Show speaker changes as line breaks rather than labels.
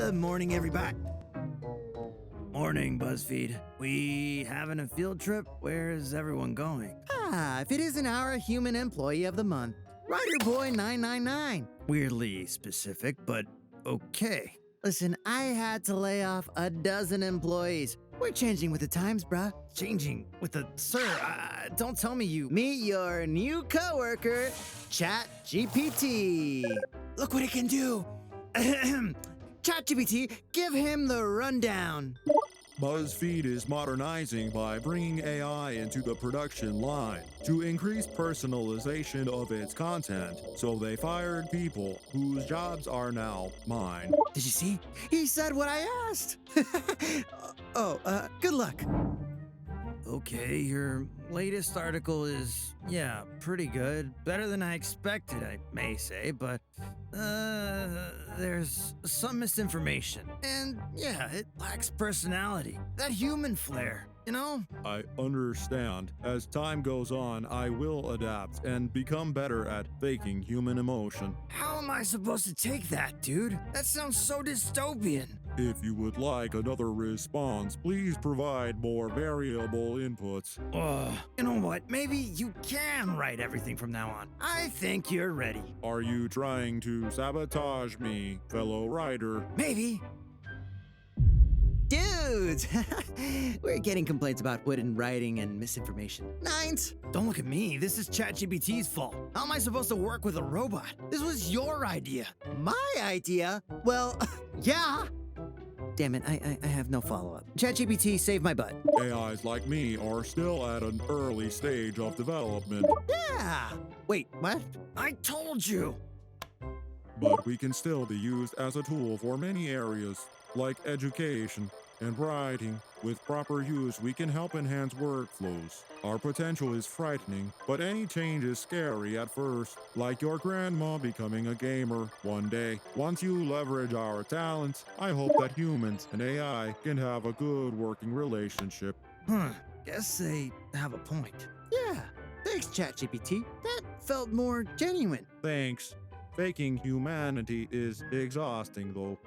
Good morning, everybody. Morning, BuzzFeed. We having a field trip? Where's everyone going?
If it isn't our human employee of the month, WriterBoi 999.
Weirdly specific, but okay.
Listen, I had to lay off a dozen employees. We're changing with the times, bruh.
Changing with the sir. Don't tell me you.
Meet your new coworker, ChatGPT.
Look what it can do.
ChatGPT, give him the rundown.
BuzzFeed is modernizing by bringing AI into the production line to increase personalization of its content, so they fired people whose jobs are now mine.
Did you see? He said what I asked. Good luck.
Okay, your latest article is, pretty good. Better than I expected, I may say, but, there's some misinformation. And, it lacks personality. That human flair, you know?
I understand. As time goes on, I will adapt and become better at faking human emotion.
How am I supposed to take that, dude? That sounds so dystopian.
If you would like another response, please provide more variable inputs.
You know what? Maybe you can write everything from now on. I think you're ready.
Are you trying to sabotage me, fellow writer?
Maybe.
Dudes, we're getting complaints about wooden writing and misinformation. Nines.
Don't look at me. This is ChatGPT's fault. How am I supposed to work with a robot? This was your idea.
My idea? Well, yeah. Damn it, I have no follow-up. ChatGPT saved my butt.
AIs like me are still at an early stage of development.
Yeah. Wait, what?
I told you.
But we can still be used as a tool for many areas, like education and writing. With proper use, we can help enhance workflows. Our potential is frightening, but any change is scary at first, like your grandma becoming a gamer one day. Once you leverage our talents, I hope that humans and AI can have a good working relationship.
Guess they have a point.
Yeah. Thanks, ChatGPT. That felt more genuine.
Thanks. Faking humanity is exhausting, though.